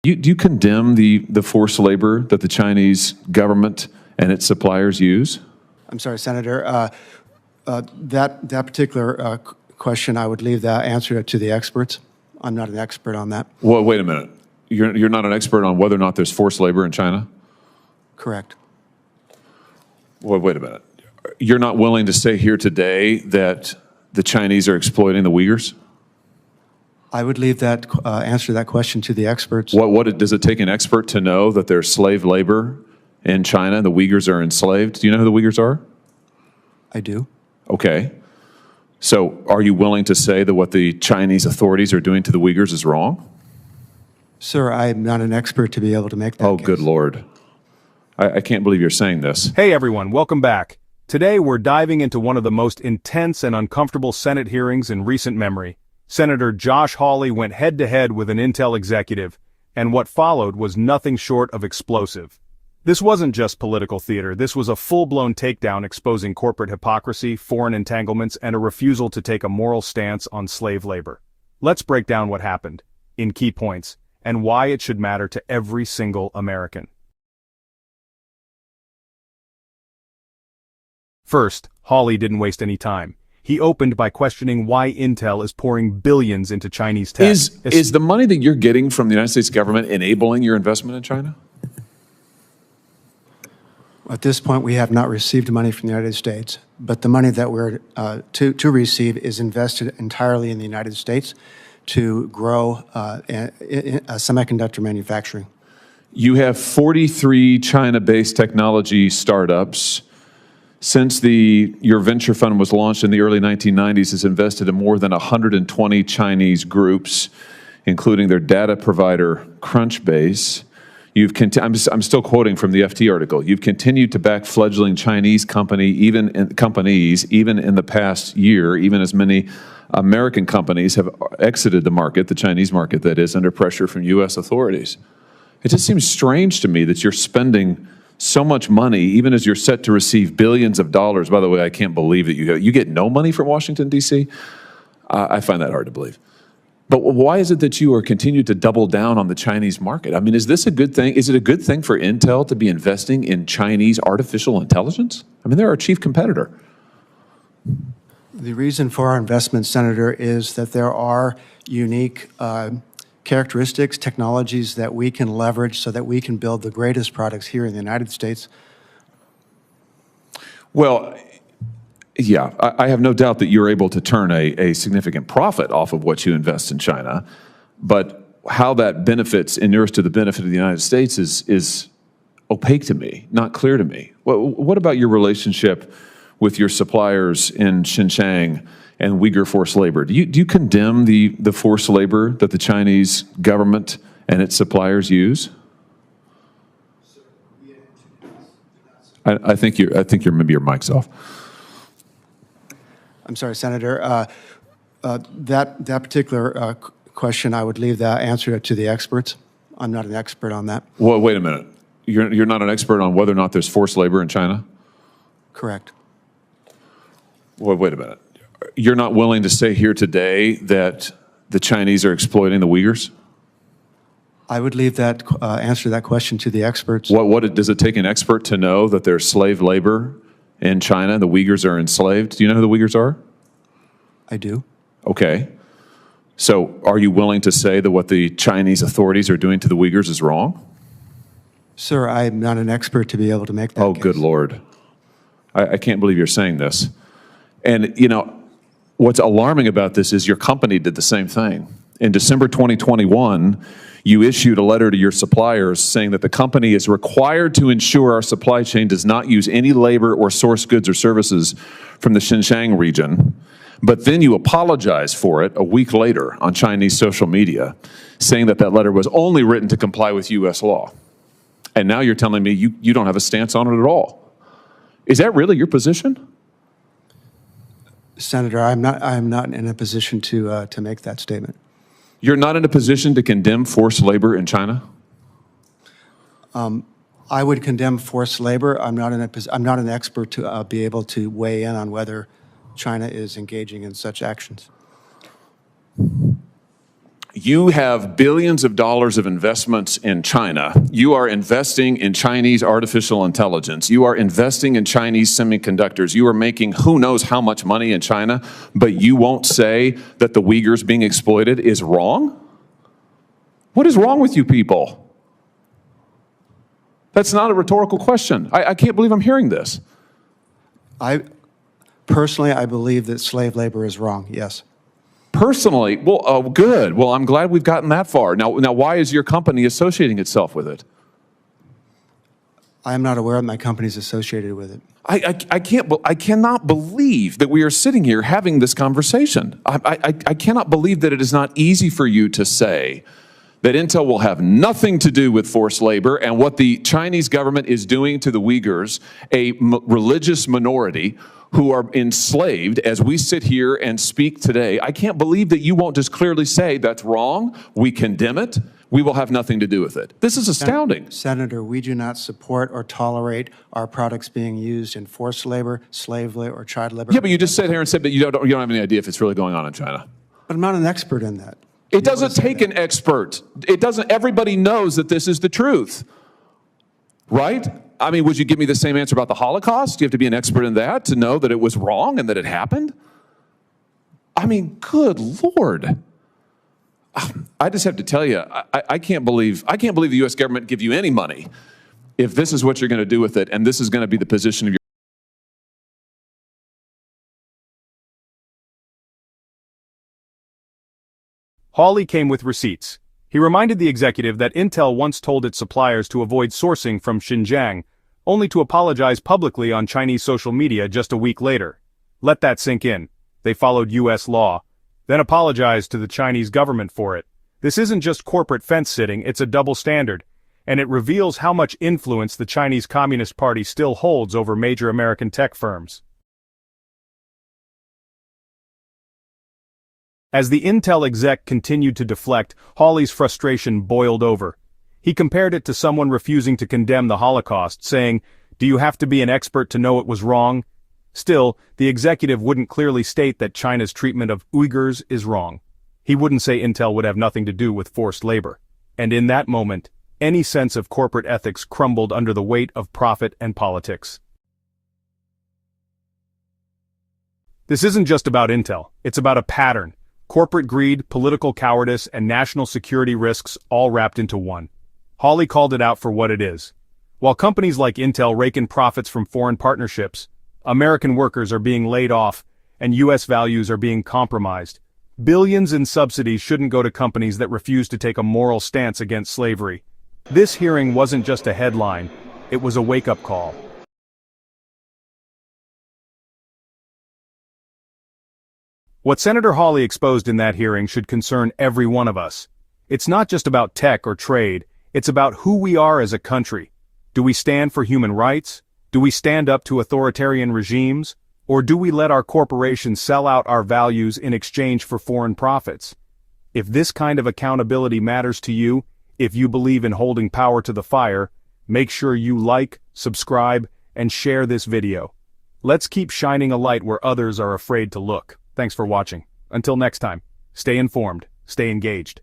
Do you condemn the forced labor that the Chinese government and its suppliers use? I'm sorry, Senator. That particular question, I would leave that answer to the experts. I'm not an expert on that. Well, wait a minute. You're not an expert on whether or not there's forced labor in China? Correct. Well, wait a minute. You're not willing to say here today that the Chinese are exploiting the Uyghurs? I would leave that answer to that question to the experts. What does it take an expert to know that there's slave labor in China and the Uyghurs are enslaved? Do you know who the Uyghurs are? I do. Okay. So are you willing to say that what the Chinese authorities are doing to the Uyghurs is wrong? Sir, I'm not an expert to be able to make that case. Good Lord. I can't believe you're saying this. Hey everyone, welcome back. Today we're diving into one of the most intense and uncomfortable Senate hearings in recent memory. Senator Josh Hawley went head-to-head with an Intel executive, and what followed was nothing short of explosive. This wasn't just political theater, this was a full-blown takedown exposing corporate hypocrisy, foreign entanglements, and a refusal to take a moral stance on slave labor. Let's break down what happened, in key points, and why it should matter to every single American. First, Hawley didn't waste any time. He opened by questioning why Intel is pouring billions into Chinese tech. Is the money that you're getting from the United States government enabling your investment in China? At this point, we have not received money from the United States, but the money that we're to receive is invested entirely in the United States to grow semiconductor manufacturing. You have 43 China-based technology startups. Since your venture fund was launched in the early 1990s, has invested in more than 120 Chinese groups, including their data provider Crunchbase. I'm still quoting from the FT article. You've continued to back fledgling Chinese companies, even in the past year, even as many American companies have exited the market, the Chinese market that is, under pressure from U.S. authorities. It just seems strange to me that you're spending so much money, even as you're set to receive billions of dollars. By the way, I can't believe that you get no money from Washington, D.C. I find that hard to believe. But why is it that you are continuing to double down on the Chinese market? I mean, is this a good thing? Is it a good thing for Intel to be investing in Chinese artificial intelligence? I mean, they're our chief competitor. The reason for our investment, Senator, is that there are unique characteristics, technologies that we can leverage so that we can build the greatest products here in the United States. Well, yeah, I have no doubt that you're able to turn a significant profit off of what you invest in China, but how that inures to the benefit of the United States is opaque to me, not clear to me. What about your relationship with your suppliers in Xinjiang and Uyghur forced labor? Do you condemn the forced labor that the Chinese government and its suppliers use? I think maybe your mic's off. I'm sorry, Senator. That particular question, I would leave that answer to the experts. I'm not an expert on that. Well, wait a minute. You're not an expert on whether or not there's forced labor in China? Correct. Well, wait a minute. You're not willing to say here today that the Chinese are exploiting the Uyghurs? I would leave that answer to that question to the experts. Does it take an expert to know that there's slave labor in China and the Uyghurs are enslaved? Do you know who the Uyghurs are? I do. Okay. So are you willing to say that what the Chinese authorities are doing to the Uyghurs is wrong? Sir, I'm not an expert to be able to make that case. Good Lord. I can't believe you're saying this. And, you know, what's alarming about this is your company did the same thing. In December 2021, you issued a letter to your suppliers saying that the company is required to ensure our supply chain does not use any labor or source goods or services from the Xinjiang region. But then you apologized for it a week later on Chinese social media, saying that that letter was only written to comply with U.S. law. And now you're telling me you don't have a stance on it at all. Is that really your position? Senator, I'm not in a position to make that statement. You're not in a position to condemn forced labor in China? I would condemn forced labor. I'm not an expert to be able to weigh in on whether China is engaging in such actions. You have billions of dollars of investments in China. You are investing in Chinese artificial intelligence. You are investing in Chinese semiconductors. You are making who knows how much money in China, but you won't say that the Uyghurs being exploited is wrong? What is wrong with you people? That's not a rhetorical question. I can't believe I'm hearing this. Personally, I believe that slave labor is wrong, yes. Personally, well, good. Well, I'm glad we've gotten that far. Now, why is your company associating itself with it? I'm not aware that my company is associated with it. I cannot believe that we are sitting here having this conversation. I cannot believe that it is not easy for you to say that Intel will have nothing to do with forced labor and what the Chinese government is doing to the Uyghurs, a religious minority who are enslaved as we sit here and speak today. I can't believe that you won't just clearly say that's wrong, we condemn it, we will have nothing to do with it. This is astounding. Senator, we do not support or tolerate our products being used in forced labor, slave labor, or child labor. Yeah, but you just sat here and said that you don't have any idea if it's really going on in China. But I'm not an expert in that. It doesn't take an expert. It doesn't, everybody knows that this is the truth, right? I mean, would you give me the same answer about the Holocaust? Do you have to be an expert in that to know that it was wrong and that it happened? I mean, good Lord. I just have to tell you, I can't believe the U.S. government give you any money if this is what you're going to do with it, and this is going to be the position of your Hawley came with receipts. He reminded the executive that Intel once told its suppliers to avoid sourcing from Xinjiang, only to apologize publicly on Chinese social media just a week later. Let that sink in. They followed U.S. law, then apologized to the Chinese government for it. This isn't just corporate fence-sitting, it's a double standard, and it reveals how much influence the Chinese Communist Party still holds over major American tech firms. As the Intel exec continued to deflect, Hawley's frustration boiled over. He compared it to someone refusing to condemn the Holocaust, saying, "Do you have to be an expert to know it was wrong?" Still, the executive wouldn't clearly state that China's treatment of Uyghurs is wrong. He wouldn't say Intel would have nothing to do with forced labor. And in that moment, any sense of corporate ethics crumbled under the weight of profit and politics. This isn't just about Intel, it's about a pattern. Corporate greed, political cowardice, and national security risks all wrapped into one. Hawley called it out for what it is. While companies like Intel rake in profits from foreign partnerships, American workers are being laid off, and U.S. values are being compromised. Billions in subsidies shouldn't go to companies that refuse to take a moral stance against slavery. This hearing wasn't just a headline, it was a wake-up call. What Senator Hawley exposed in that hearing should concern every one of us. It's not just about tech or trade, it's about who we are as a country. Do we stand for human rights? Do we stand up to authoritarian regimes? Or do we let our corporations sell out our values in exchange for foreign profits? If this kind of accountability matters to you, if you believe in holding power to the fire, make sure you like, subscribe, and share this video. Let's keep shining a light where others are afraid to look. Thanks for watching. Until next time, stay informed, stay engaged.